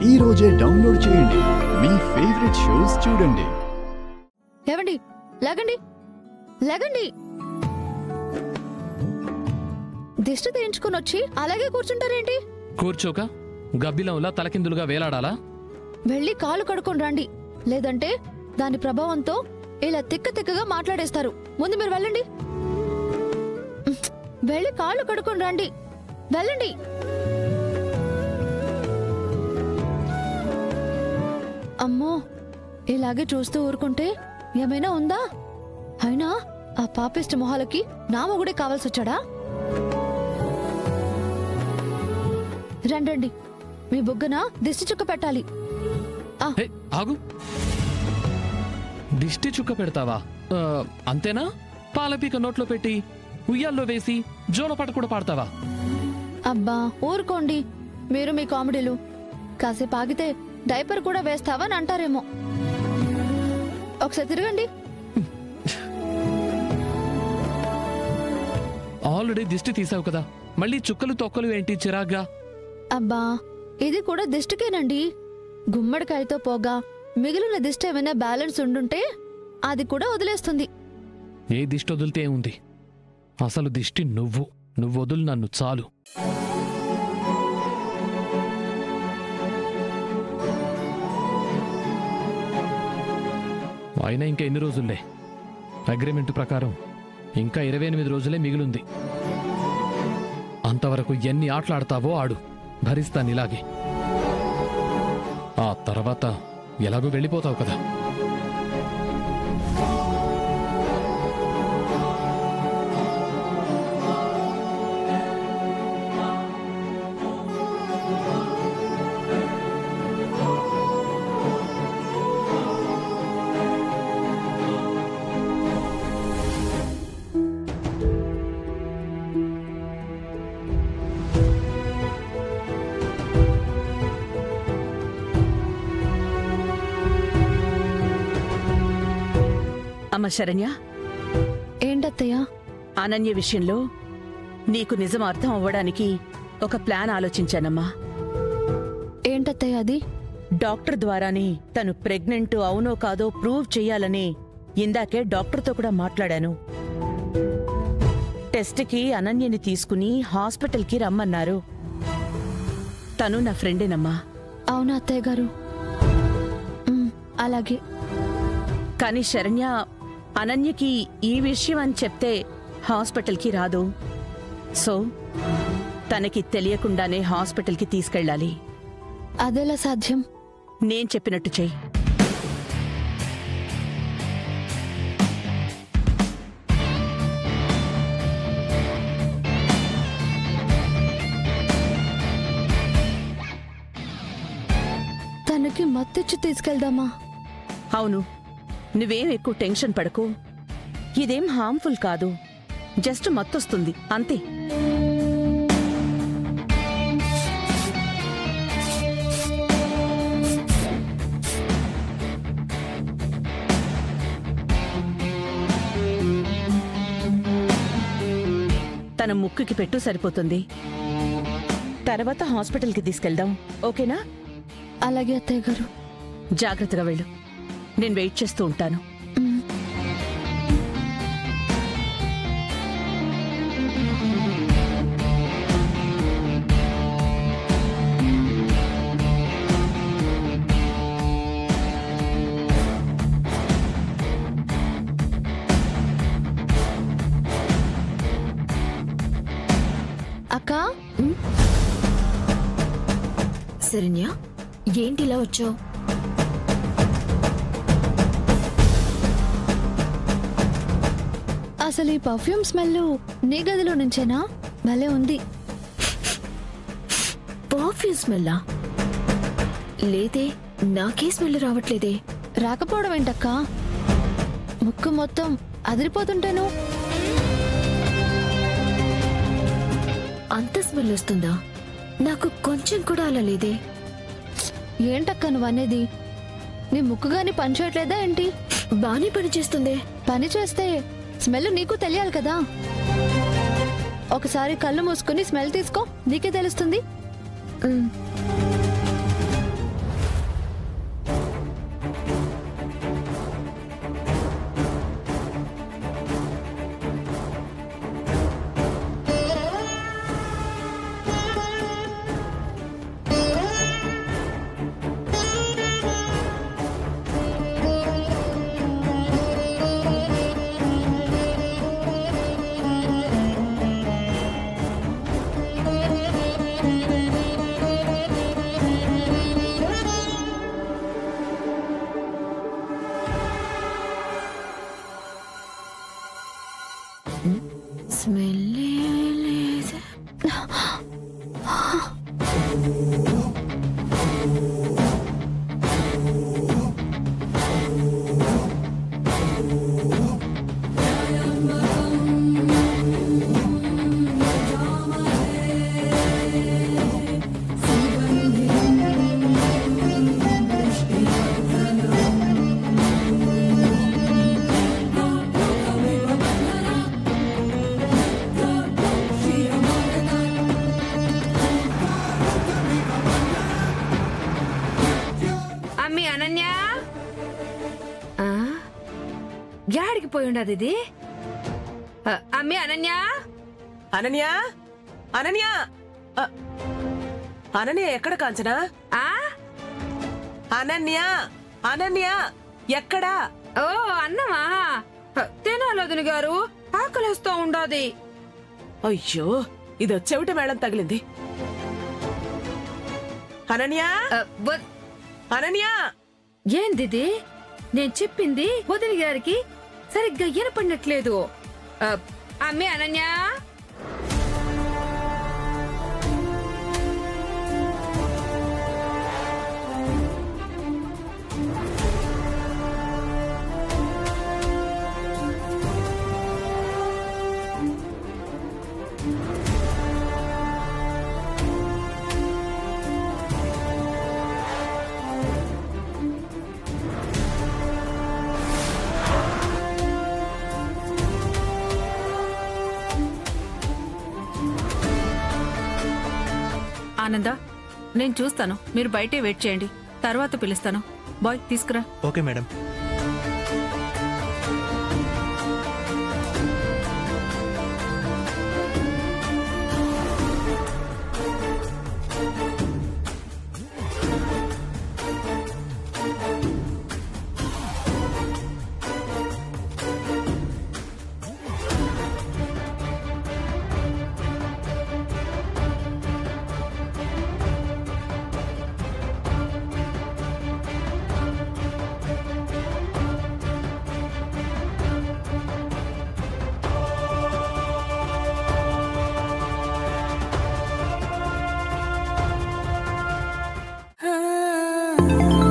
ఈ రోజే డౌన్లోడ్ చేయండి. మీ ఫేవరెట్ షోస్ చూడండి. లేవండి, లేగండి, లేగండి. దిష్టి తీయించుకుని వచ్చి అలాగే కూర్చుంటారేంటి? కూర్చోక గబ్బిలంలా తలకిందులుగా వేలాడాలా? వెళ్ళి కాళ్ళు కడుకొని రండి, లేదంటే దాని ప్రభావంతో ఇలా తిక్క తిక్కగా మాట్లాడేస్తారు. ముందు మీరు వెళ్ళండి. వెళ్ళి కాళ్ళు కడుకొని రండి, వెళ్ళండి. అమ్మో, ఇలాగే చూస్తూ ఊరుకుంటే ఏమైనా ఉందా? అయినా ఆ పాపిష్ట మొహాలకి నా మొగుడే కావాల్సొచ్చాడా? రండి, మీ బుగ్గన దిష్టి చుక్క పెట్టాలి. ఆగు, దిష్టి చుక్క పెడతావా? అంతేనా? పాలపీక నోట్లో పెట్టి ఉయ్యాల్లో వేసి జోలపాట కూడా పాడతావా? అబ్బా ఊరుకోండి, మీరు మీ కామెడీలు. కాసేపు ఆగితే డైపర్ కూడా వేస్తావని అంటారేమో. ఒకసారి తిరగండి. ఆల్రెడీ దిష్టి తీసావు కదా, మళ్ళీ చుక్కలు తొక్కలు ఏంటి చిరాగ్గా? అబ్బా ఇది కూడా దిష్టికేనండి. గుమ్మడికాయతో పోగా మిగిలిన దిష్టి ఏమైనా బ్యాలెన్స్ ఉండుంటే అది కూడా వదిలేస్తుంది. ఏ దిష్టి వదిలితే ఏముంది? అసలు దిష్టి నువ్వు వదులు నన్ను చాలు. అయినా ఇంకా ఎన్ని రోజుల్లే? అగ్రిమెంట్ ప్రకారం ఇంకా 28 రోజులే మిగిలింది. అంతవరకు ఎన్ని ఆటలాడతావో ఆడు, భరిస్తానిలాగే. ఆ తర్వాత ఎలాగో వెళ్ళిపోతావు కదా. అమ్మ శరణ్య, ఏంటత్తయ్యా? అనన్య విషయంలో నీకు నిజం అర్థం అవ్వడానికి ఒక ప్లాన్ ఆలోచించానమ్మా. ఏంటత్తయ్యా అది? డాక్టర్ ద్వారానే తను ప్రెగ్నెంట్ అవునో కాదో ప్రూవ్ చెయ్యాలని ఇందాకే డాక్టర్తో కూడా మాట్లాడాను. టెస్ట్కి అనన్యని తీసుకుని హాస్పిటల్కి రమ్మన్నారు. తను నా ఫ్రెండేనమ్మా. అవునా అత్తయ్య గారు? అలాగే. కాని శరణ్య అనన్యకి ఈ విషయం అని చెప్తే హాస్పిటల్కి రాదు. సో తనకి తెలియకుండానే హాస్పిటల్కి తీసుకెళ్ళాలి. అదెలా సాధ్యం? నేను చెప్పినట్టు చెయ్యి. తనకి మత్తిచ్చి తీసుకెళ్దామా? అవును, నువ్వేం ఎక్కువ టెన్షన్ పడకు. ఇదేం హార్మ్ఫుల్ కాదు, జస్ట్ మత్తొస్తుంది అంతే. తన ముక్కుకి పెట్టు సరిపోతుంది. తర్వాత హాస్పిటల్కి తీసుకెళ్దాం, ఓకేనా? అలాగే అత్తయ్య గారు. జాగ్రత్తగా వెళ్ళు, నేను వెయిట్ చేస్తూ ఉంటాను. అక్కా, శరణ్య, ఏంటిలా వచ్చావు? అసలు ఈ పర్ఫ్యూమ్ స్మెల్ నీ గదిలో నుంచేనా? భలే ఉంది. పర్ఫ్యూమ్ స్మెల్లా? లేదే, నాకే స్మెల్ రావట్లేదే. రాకపోవడం ఏంటక్కా? ముక్కు మొత్తం అదిరిపోతుంటేను. అంత స్మెల్ వస్తుందా? నాకు కొంచెం కూడా అలా లేదే. ఏంటక్కా నువ్వనేది? నీ ముక్కుగాని పని చేయట్లేదా ఏంటి? బానే పని చేస్తుందే. పని చేస్తే స్మెల్ నీకు తెలియాలి కదా. ఒకసారి కళ్ళు మూసుకుని స్మెల్ తీసుకో, నీకే తెలుస్తుంది. యాడికి పోయి ఉండదు ఇది అమ్మి అనన్య అనన్య అనన్య అ, అనన్య ఎక్కడ కాంచనా? ఆ అనన్య అనన్య ఎక్కడా? ఓ అన్నమా తినాలదుని గారు ఆకలిస్తూ ఉండాది. అయ్యో ఇది చెవిట మేళం తగిలింది. అనన్య అనన్య ఏందిది? నేను చెప్పింది వదిన గారికి సరిగ్గా వినపడినట్లేదు. అమ్మి అనన్య ఆనంద, నేను చూస్తాను. మీరు బయటే వెయిట్ చేయండి, తర్వాత పిలుస్తాను. బాయ్ తీసుకురా. Okay madam. ఆ